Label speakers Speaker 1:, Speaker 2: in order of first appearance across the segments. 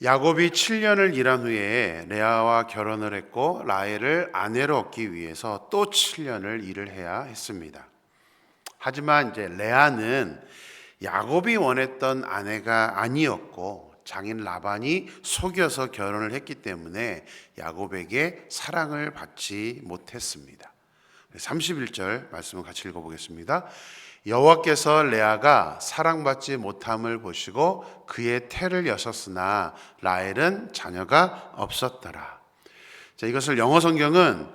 Speaker 1: 야곱이 7년을 일한 후에 레아와 결혼을 했고 라헬을 아내로 얻기 위해서 또 7년을 일을 해야 했습니다. 하지만 이제 레아는 야곱이 원했던 아내가 아니었고 장인 라반이 속여서 결혼을 했기 때문에 야곱에게 사랑을 받지 못했습니다. 31절 말씀을 같이 읽어보겠습니다. 여호와께서 레아가 사랑받지 못함을 보시고 그의 태를 여셨으나 라헬은 자녀가 없었더라. 자, 이것을 영어 성경이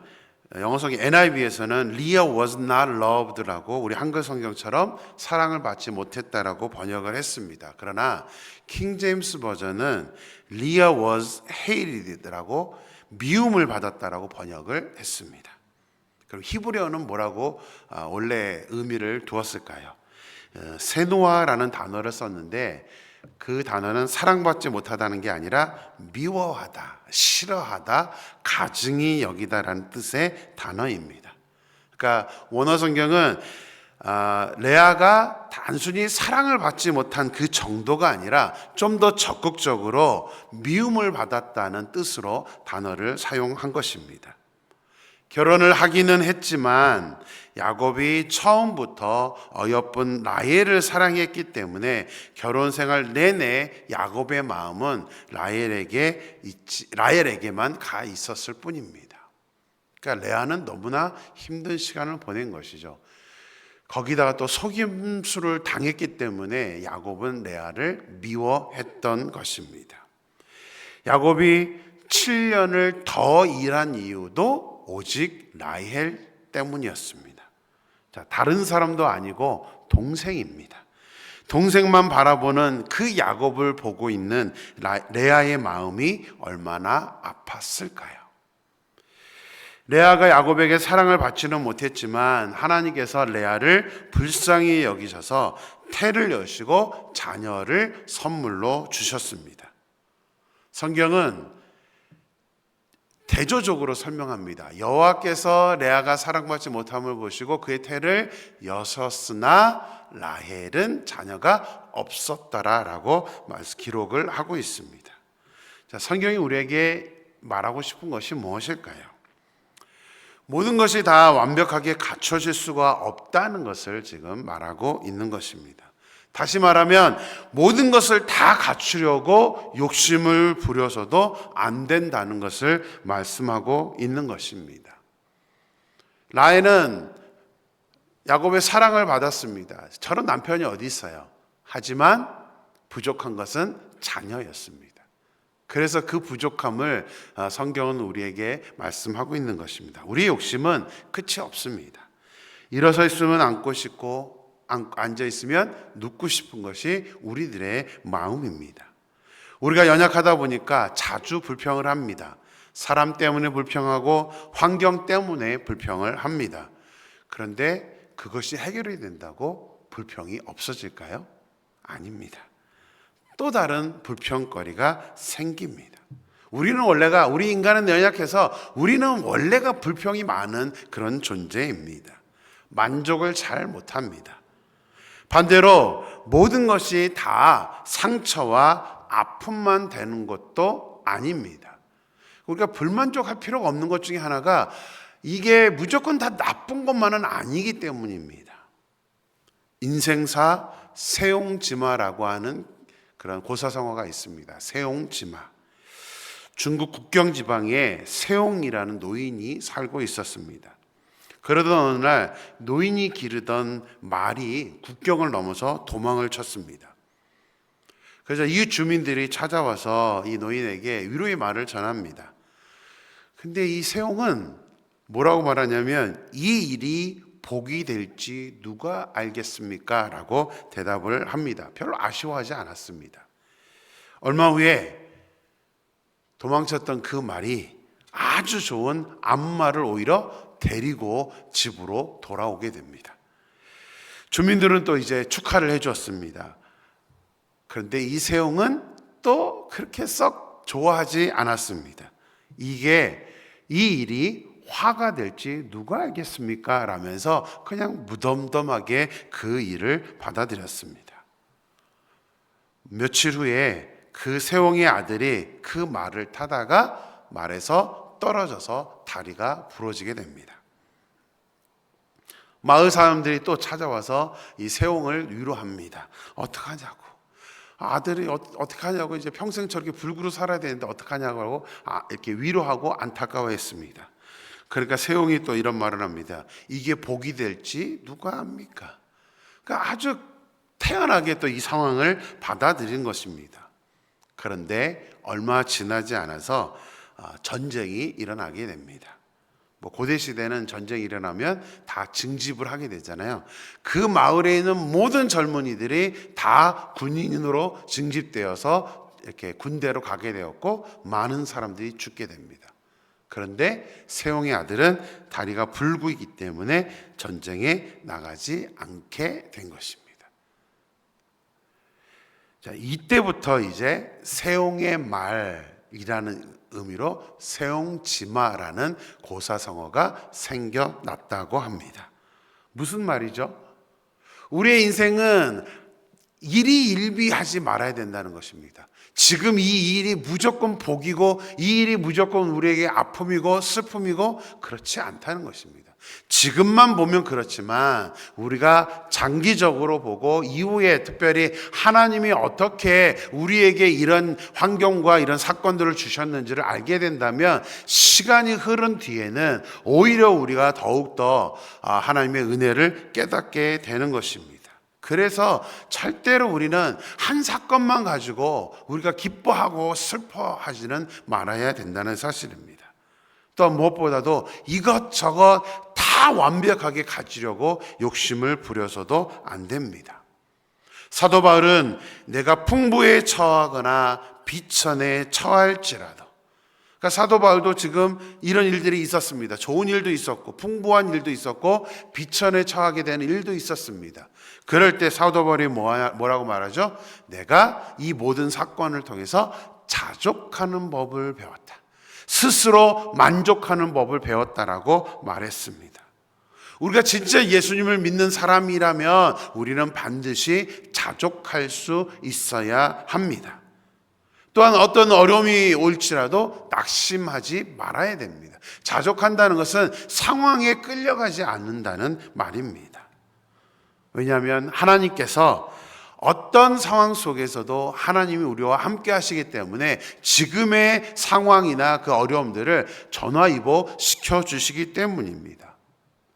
Speaker 1: NIV에서는 Leah was not loved라고 우리 한글 성경처럼 사랑을 받지 못했다라고 번역을 했습니다. 그러나 킹 제임스 버전은 Leah was hated라고 미움을 받았다라고 번역을 했습니다. 그럼 히브리어는 뭐라고 원래 의미를 두었을까요? 세노아라는 단어를 썼는데 그 단어는 사랑받지 못하다는 게 아니라 미워하다, 싫어하다, 가증히 여기다라는 뜻의 단어입니다. 그러니까 원어 성경은 레아가 단순히 사랑을 받지 못한 그 정도가 아니라 좀 더 적극적으로 미움을 받았다는 뜻으로 단어를 사용한 것입니다. 결혼을 하기는 했지만 야곱이 처음부터 어여쁜 라헬을 사랑했기 때문에 결혼 생활 내내 야곱의 마음은 라헬에게만 가 있었을 뿐입니다. 그러니까 레아는 너무나 힘든 시간을 보낸 것이죠. 거기다가 또 속임수를 당했기 때문에 야곱은 레아를 미워했던 것입니다. 야곱이 7년을 더 일한 이유도 오직 라헬 때문이었습니다. 자, 다른 사람도 아니고 동생입니다. 동생만 바라보는 그 야곱을 보고 있는 레아의 마음이 얼마나 아팠을까요? 레아가 야곱에게 사랑을 받지는 못했지만 하나님께서 레아를 불쌍히 여기셔서 태를 여시고 자녀를 선물로 주셨습니다. 성경은 대조적으로 설명합니다. 여호와께서 레아가 사랑받지 못함을 보시고 그의 태를 여셨으나 라헬은 자녀가 없었더라라고 기록을 하고 있습니다. 자, 성경이 우리에게 말하고 싶은 것이 무엇일까요? 모든 것이 다 완벽하게 갖춰질 수가 없다는 것을 지금 말하고 있는 것입니다. 다시 말하면 모든 것을 다 갖추려고 욕심을 부려서도 안 된다는 것을 말씀하고 있는 것입니다. 라헬은 야곱의 사랑을 받았습니다. 저런 남편이 어디 있어요? 하지만 부족한 것은 자녀였습니다. 그래서 그 부족함을 성경은 우리에게 말씀하고 있는 것입니다. 우리의 욕심은 끝이 없습니다. 일어서 있으면 앉고 싶고 앉아 있으면 눕고 싶은 것이 우리들의 마음입니다. 우리가 연약하다 보니까 자주 불평을 합니다. 사람 때문에 불평하고 환경 때문에 불평을 합니다. 그런데 그것이 해결이 된다고 불평이 없어질까요? 아닙니다. 또 다른 불평거리가 생깁니다. 우리 인간은 연약해서 우리는 원래가 불평이 많은 그런 존재입니다. 만족을 잘 못합니다. 반대로 모든 것이 다 상처와 아픔만 되는 것도 아닙니다. 우리가 불만족할 필요가 없는 것 중에 하나가 이게 무조건 다 나쁜 것만은 아니기 때문입니다. 인생사 세옹지마라고 하는 그런 고사성어가 있습니다. 세옹지마. 중국 국경 지방에 세옹이라는 노인이 살고 있었습니다. 그러던 어느 날 노인이 기르던 말이 국경을 넘어서 도망을 쳤습니다. 그래서 이웃 주민들이 찾아와서 이 노인에게 위로의 말을 전합니다. 근데 이 세옹은 뭐라고 말하냐면 이 일이 복이 될지 누가 알겠습니까? 라고 대답을 합니다. 별로 아쉬워하지 않았습니다. 얼마 후에 도망쳤던 그 말이 아주 좋은 암말을 오히려 데리고 집으로 돌아오게 됩니다. 주민들은 또 이제 축하를 해주었습니다. 그런데 이 세옹은 또 그렇게 썩 좋아하지 않았습니다. 이 일이 화가 될지 누가 알겠습니까? 라면서 그냥 무덤덤하게 그 일을 받아들였습니다. 며칠 후에 그 세옹의 아들이 그 말을 타다가 말에서 떨어져서 다리가 부러지게 됩니다. 마을 사람들이 또 찾아와서 이 세옹을 위로합니다. 어떡하냐고. 아들이 어떡하냐고, 이제 평생 저렇게 불구로 살아야 되는데 어떡하냐고 하고 이렇게 위로하고 안타까워했습니다. 그러니까 세옹이 또 이런 말을 합니다. 이게 복이 될지 누가 압니까? 그러니까 아주 태연하게 또 이 상황을 받아들인 것입니다. 그런데 얼마 지나지 않아서 전쟁이 일어나게 됩니다. 고대 시대는 전쟁이 일어나면 다 징집을 하게 되잖아요. 그 마을에 있는 모든 젊은이들이 다 군인으로 징집되어서 이렇게 군대로 가게 되었고 많은 사람들이 죽게 됩니다. 그런데 세옹의 아들은 다리가 불구이기 때문에 전쟁에 나가지 않게 된 것입니다. 자, 이때부터 이제 세옹의 말이라는 의미로 세옹지마라는 고사성어가 생겨났다고 합니다. 무슨 말이죠? 우리의 인생은 일희일비하지 말아야 된다는 것입니다. 지금 이 일이 무조건 복이고 이 일이 무조건 우리에게 아픔이고 슬픔이고 그렇지 않다는 것입니다. 지금만 보면 그렇지만 우리가 장기적으로 보고 이후에 특별히 하나님이 어떻게 우리에게 이런 환경과 이런 사건들을 주셨는지를 알게 된다면 시간이 흐른 뒤에는 오히려 우리가 더욱더 하나님의 은혜를 깨닫게 되는 것입니다. 그래서 절대로 우리는 한 사건만 가지고 우리가 기뻐하고 슬퍼하지는 말아야 된다는 사실입니다. 또 무엇보다도 이것저것 다 완벽하게 가지려고 욕심을 부려서도 안 됩니다. 사도 바울은 내가 풍부에 처하거나 비천에 처할지라도, 그러니까 사도 바울도 지금 이런 일들이 있었습니다. 좋은 일도 있었고 풍부한 일도 있었고 비천에 처하게 되는 일도 있었습니다. 그럴 때 사도 바울이 뭐라고 말하죠? 내가 이 모든 사건을 통해서 자족하는 법을 배웠다. 스스로 만족하는 법을 배웠다라고 말했습니다. 우리가 진짜 예수님을 믿는 사람이라면 우리는 반드시 자족할 수 있어야 합니다. 또한 어떤 어려움이 올지라도 낙심하지 말아야 됩니다. 자족한다는 것은 상황에 끌려가지 않는다는 말입니다. 왜냐하면 하나님께서 어떤 상황 속에서도 하나님이 우리와 함께 하시기 때문에 지금의 상황이나 그 어려움들을 전화위복 시켜주시기 때문입니다.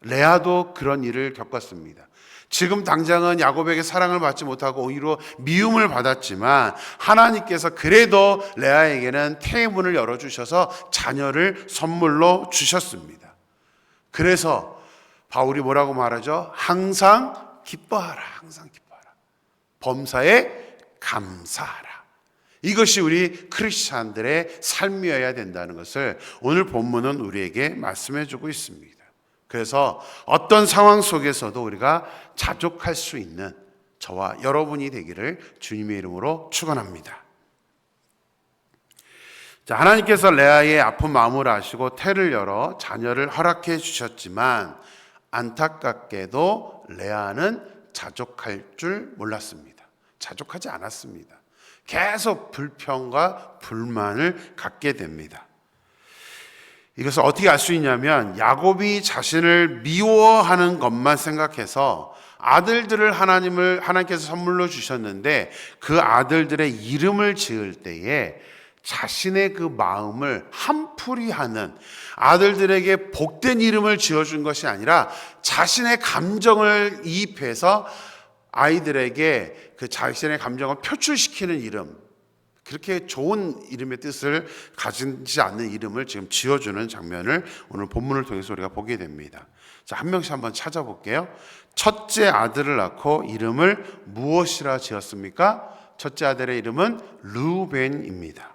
Speaker 1: 레아도 그런 일을 겪었습니다. 지금 당장은 야곱에게 사랑을 받지 못하고 오히려 미움을 받았지만 하나님께서 그래도 레아에게는 태문을 열어주셔서 자녀를 선물로 주셨습니다. 그래서 바울이 뭐라고 말하죠? 항상 기뻐하라, 항상 기뻐하라. 범사에 감사하라. 이것이 우리 크리스찬들의 삶이어야 된다는 것을 오늘 본문은 우리에게 말씀해 주고 있습니다. 그래서 어떤 상황 속에서도 우리가 자족할 수 있는 저와 여러분이 되기를 주님의 이름으로 축원합니다. 자, 하나님께서 레아의 아픈 마음을 아시고 태를 열어 자녀를 허락해 주셨지만 안타깝게도 레아는 자족할 줄 몰랐습니다. 자족하지 않았습니다. 계속 불평과 불만을 갖게 됩니다. 이것을 어떻게 알 수 있냐면 야곱이 자신을 미워하는 것만 생각해서 아들들을 하나님께서 선물로 주셨는데 그 아들들의 이름을 지을 때에 자신의 그 마음을 한풀이하는, 아들들에게 복된 이름을 지어준 것이 아니라 자신의 감정을 이입해서 아이들에게 그 자신의 감정을 표출시키는 이름, 그렇게 좋은 이름의 뜻을 가지지 않는 이름을 지금 지어주는 장면을 오늘 본문을 통해서 우리가 보게 됩니다. 자, 한 명씩 한번 찾아볼게요. 첫째 아들을 낳고 이름을 무엇이라 지었습니까? 첫째 아들의 이름은 르우벤입니다.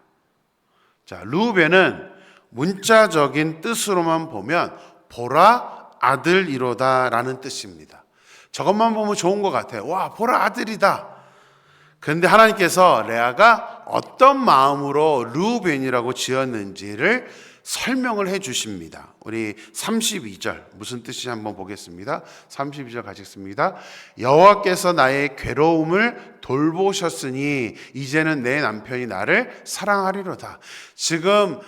Speaker 1: 자, 르우벤은 문자적인 뜻으로만 보면 보라 아들이로다 라는 뜻입니다. 저것만 보면 좋은 것 같아요. 와, 보라 아들이다. 그런데 하나님께서 레아가 어떤 마음으로 르우벤이라고 지었는지를 설명을 해 주십니다. 우리 32절 무슨 뜻인지 한번 보겠습니다. 32절 같이 읽습니다. 여호와께서 나의 괴로움을 돌보셨으니 이제는 내 남편이 나를 사랑하리로다. 지금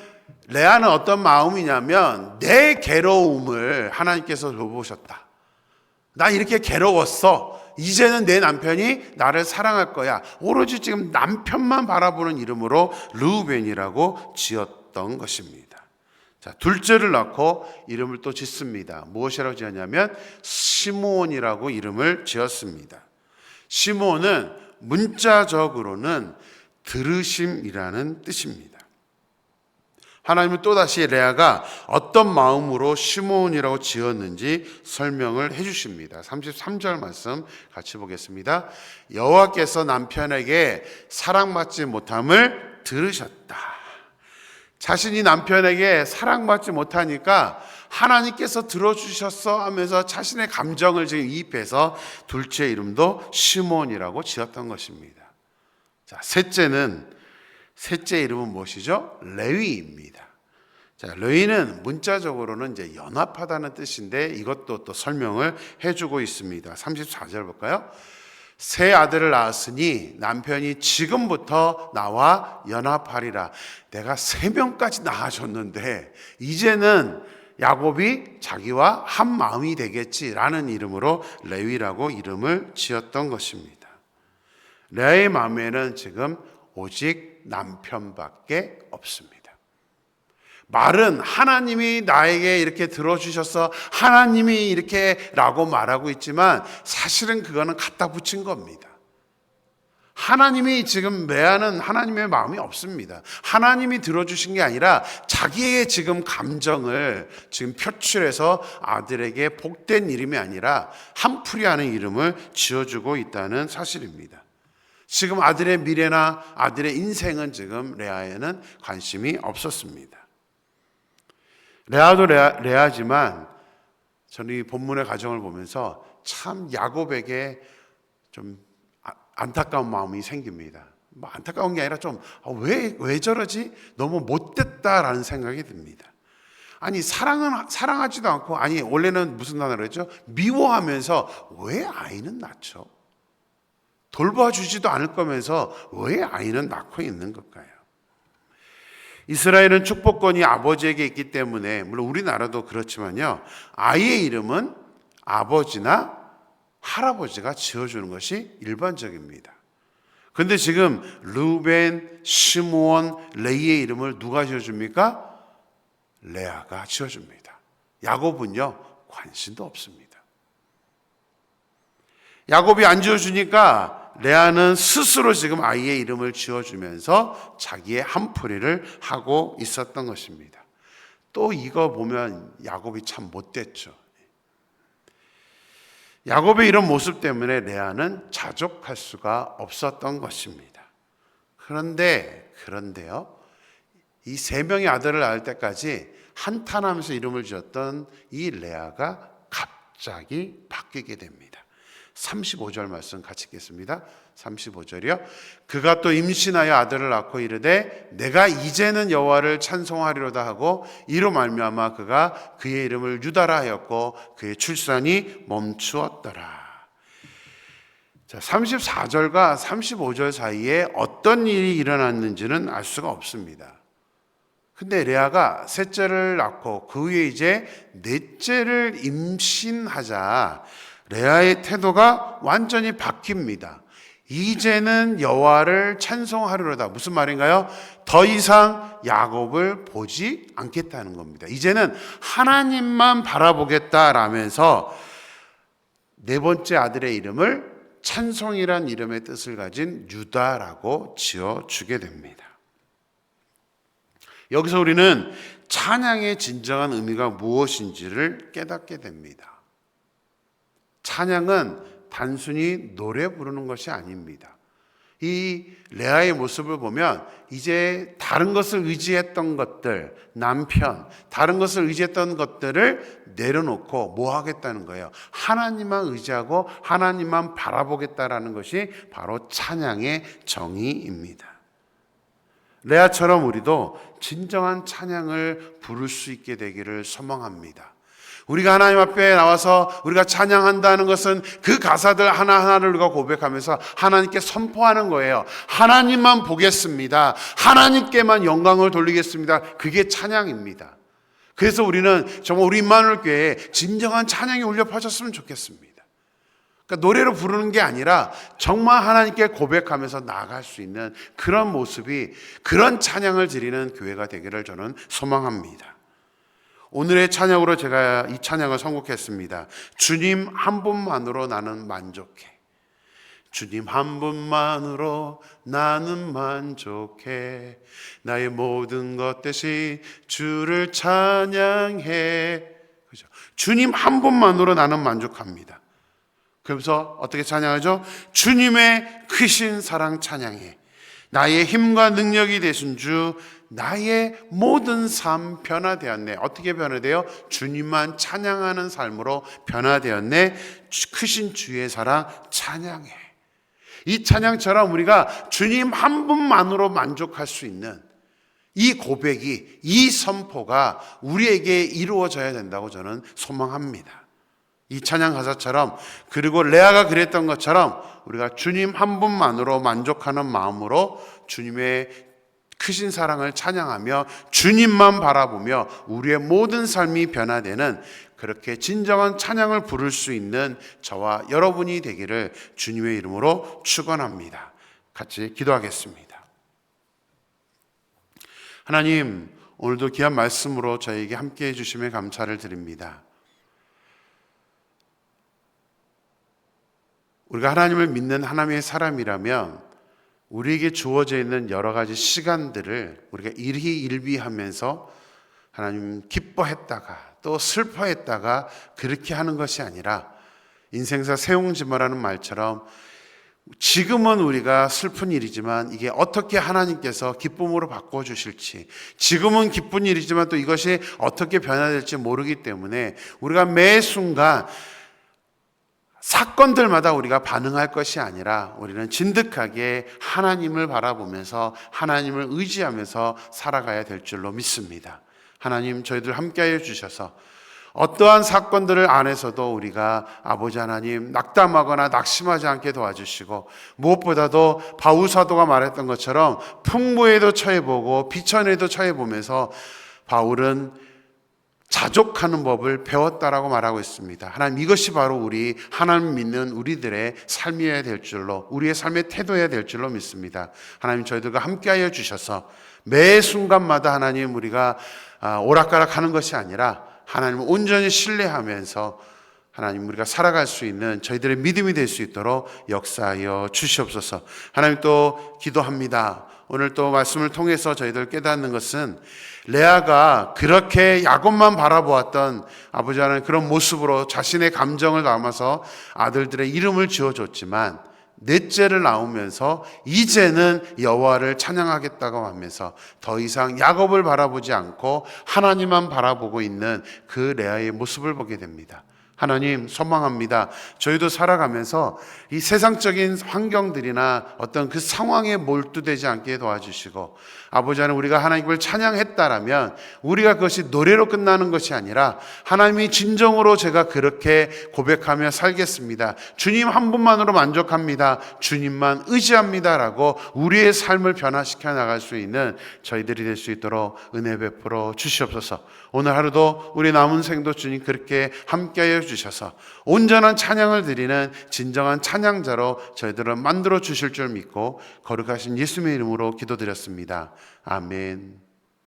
Speaker 1: 레아는 어떤 마음이냐면 내 괴로움을 하나님께서 돌보셨다. 나 이렇게 괴로웠어. 이제는 내 남편이 나를 사랑할 거야. 오로지 지금 남편만 바라보는 이름으로 르우벤이라고 지었던 것입니다. 자, 둘째를 낳고 이름을 또 짓습니다. 무엇이라고 지었냐면 시므온이라고 이름을 지었습니다. 시므온은 문자적으로는 들으심이라는 뜻입니다. 하나님은 또다시 레아가 어떤 마음으로 시므온이라고 지었는지 설명을 해주십니다. 33절 말씀 같이 보겠습니다. 여호와께서 남편에게 사랑받지 못함을 들으셨다. 자신이 남편에게 사랑받지 못하니까 하나님께서 들어주셨어 하면서 자신의 감정을 지금 이입해서 둘째 이름도 시므온이라고 지었던 것입니다. 자, 셋째 이름은 무엇이죠? 레위입니다. 자, 레위는 문자적으로는 이제 연합하다는 뜻인데 이것도 또 설명을 해주고 있습니다. 34절 볼까요? 세 아들을 낳았으니 남편이 지금부터 나와 연합하리라. 내가 3명까지 낳아줬는데 이제는 야곱이 자기와 한 마음이 되겠지라는 이름으로 레위라고 이름을 지었던 것입니다. 레아의 마음에는 지금 오직 남편밖에 없습니다. 말은 하나님이 나에게 이렇게 들어주셔서 하나님이 이렇게 라고 말하고 있지만 사실은 그거는 갖다 붙인 겁니다. 하나님이 지금 레아는 하나님의 마음이 없습니다. 하나님이 들어주신 게 아니라 자기의 지금 감정을 지금 표출해서 아들에게 복된 이름이 아니라 한풀이하는 이름을 지어주고 있다는 사실입니다. 지금 아들의 미래나 아들의 인생은 지금 레아에는 관심이 없었습니다. 레아도 레아지만 저는 이 본문의 가정을 보면서 참 야곱에게 좀 안타까운 마음이 생깁니다. 안타까운 게 아니라 좀 왜 저러지? 너무 못됐다라는 생각이 듭니다. 아니 사랑하지도 않고 아니 원래는 무슨 단어로 했죠? 미워하면서 왜 아이는 낳죠? 돌봐주지도 않을 거면서 왜 아이는 낳고 있는 걸까요? 이스라엘은 축복권이 아버지에게 있기 때문에 물론 우리나라도 그렇지만요. 아이의 이름은 아버지나 할아버지가 지어주는 것이 일반적입니다. 그런데 지금 르우벤, 시므온, 레이의 이름을 누가 지어줍니까? 레아가 지어줍니다. 야곱은요 관심도 없습니다. 야곱이 안 지어주니까 레아는 스스로 지금 아이의 이름을 지어주면서 자기의 한풀이를 하고 있었던 것입니다. 또 이거 보면 야곱이 참 못됐죠. 야곱의 이런 모습 때문에 레아는 자족할 수가 없었던 것입니다. 그런데요, 이 3명의 아들을 낳을 때까지 한탄하면서 이름을 지었던 이 레아가 갑자기 바뀌게 됩니다. 35절 말씀 같이 읽겠습니다. 35절이요. 그가 또 임신하여 아들을 낳고 이르되 내가 이제는 여호와를 찬송하리로다 하고 이로 말미암아 그가 그의 이름을 유다라 하였고 그의 출산이 멈추었더라. 자, 34절과 35절 사이에 어떤 일이 일어났는지는 알 수가 없습니다. 근데 레아가 셋째를 낳고 그 후에 이제 넷째를 임신하자 레아의 태도가 완전히 바뀝니다. 이제는 여호와를 찬송하리로다. 무슨 말인가요? 더 이상 야곱을 보지 않겠다는 겁니다. 이제는 하나님만 바라보겠다라면서 네 번째 아들의 이름을 찬송이란 이름의 뜻을 가진 유다라고 지어주게 됩니다. 여기서 우리는 찬양의 진정한 의미가 무엇인지를 깨닫게 됩니다. 찬양은 단순히 노래 부르는 것이 아닙니다. 이 레아의 모습을 보면 이제 다른 것을 의지했던 것들, 남편, 다른 것을 의지했던 것들을 내려놓고 뭐 하겠다는 거예요? 하나님만 의지하고 하나님만 바라보겠다라는 것이 바로 찬양의 정의입니다. 레아처럼 우리도 진정한 찬양을 부를 수 있게 되기를 소망합니다. 우리가 하나님 앞에 나와서 우리가 찬양한다는 것은 그 가사들 하나하나를 우리가 고백하면서 하나님께 선포하는 거예요. 하나님만 보겠습니다. 하나님께만 영광을 돌리겠습니다. 그게 찬양입니다. 그래서 우리는 정말 우리 임마누엘 교회에 진정한 찬양이 울려 퍼졌으면 좋겠습니다. 그러니까 노래로 부르는 게 아니라 정말 하나님께 고백하면서 나아갈 수 있는 그런 모습이, 그런 찬양을 드리는 교회가 되기를 저는 소망합니다. 오늘의 찬양으로 제가 이 찬양을 선곡했습니다. 주님 한 분만으로 나는 만족해. 주님 한 분만으로 나는 만족해. 나의 모든 것 대신 주를 찬양해. 그죠? 주님 한 분만으로 나는 만족합니다. 그래서 어떻게 찬양하죠? 주님의 크신 사랑 찬양해. 나의 힘과 능력이 되신 주, 나의 모든 삶 변화되었네. 어떻게 변화돼요? 주님만 찬양하는 삶으로 변화되었네. 크신 주의 사랑 찬양해. 이 찬양처럼 우리가 주님 한 분만으로 만족할 수 있는 이 고백이, 이 선포가 우리에게 이루어져야 된다고 저는 소망합니다. 이 찬양 가사처럼, 그리고 레아가 그랬던 것처럼 우리가 주님 한 분만으로 만족하는 마음으로 주님의 크신 사랑을 찬양하며 주님만 바라보며 우리의 모든 삶이 변화되는, 그렇게 진정한 찬양을 부를 수 있는 저와 여러분이 되기를 주님의 이름으로 축원합니다. 같이 기도하겠습니다. 하나님, 오늘도 귀한 말씀으로 저에게 함께해 주심에 감사를 드립니다. 우리가 하나님을 믿는 하나님의 사람이라면 우리에게 주어져 있는 여러 가지 시간들을 우리가 일희일비하면서 하나님 기뻐했다가 또 슬퍼했다가 그렇게 하는 것이 아니라, 인생사 세옹지마라는 말처럼 지금은 우리가 슬픈 일이지만 이게 어떻게 하나님께서 기쁨으로 바꿔주실지, 지금은 기쁜 일이지만 또 이것이 어떻게 변화될지 모르기 때문에 우리가 매 순간 사건들마다 우리가 반응할 것이 아니라 우리는 진득하게 하나님을 바라보면서 하나님을 의지하면서 살아가야 될 줄로 믿습니다. 하나님, 저희들 함께하여 주셔서 어떠한 사건들을 안에서도 우리가 아버지 하나님 낙담하거나 낙심하지 않게 도와주시고, 무엇보다도 바울 사도가 말했던 것처럼 풍부에도 처해보고 비천에도 처해보면서 바울은 자족하는 법을 배웠다라고 말하고 있습니다. 하나님, 이것이 바로 우리 하나님 믿는 우리들의 삶이어야 될 줄로, 우리의 삶의 태도여야 될 줄로 믿습니다. 하나님, 저희들과 함께하여 주셔서 매 순간마다 하나님 우리가 오락가락하는 것이 아니라 하나님을 온전히 신뢰하면서 하나님 우리가 살아갈 수 있는 저희들의 믿음이 될 수 있도록 역사하여 주시옵소서. 하나님, 또 기도합니다. 오늘 또 말씀을 통해서 저희들 깨닫는 것은, 레아가 그렇게 야곱만 바라보았던 아버지 하나님 그런 모습으로 자신의 감정을 담아서 아들들의 이름을 지어줬지만, 넷째를 낳으면서 이제는 여호와를 찬양하겠다고 하면서 더 이상 야곱을 바라보지 않고 하나님만 바라보고 있는 그 레아의 모습을 보게 됩니다. 하나님, 소망합니다. 저희도 살아가면서 이 세상적인 환경들이나 어떤 그 상황에 몰두되지 않게 도와주시고, 아버지 하나님, 우리가 하나님을 찬양했다라면 우리가 그것이 노래로 끝나는 것이 아니라, 하나님이 진정으로 제가 그렇게 고백하며 살겠습니다, 주님 한 분만으로 만족합니다, 주님만 의지합니다라고 우리의 삶을 변화시켜 나갈 수 있는 저희들이 될 수 있도록 은혜 베풀어 주시옵소서. 오늘 하루도 우리 남은 생도 주님 그렇게 함께하여 주셔서 온전한 찬양을 드리는 진정한 찬양자로 저희들을 만들어 주실 줄 믿고 거룩하신 예수님의 이름으로 기도드렸습니다. 아멘.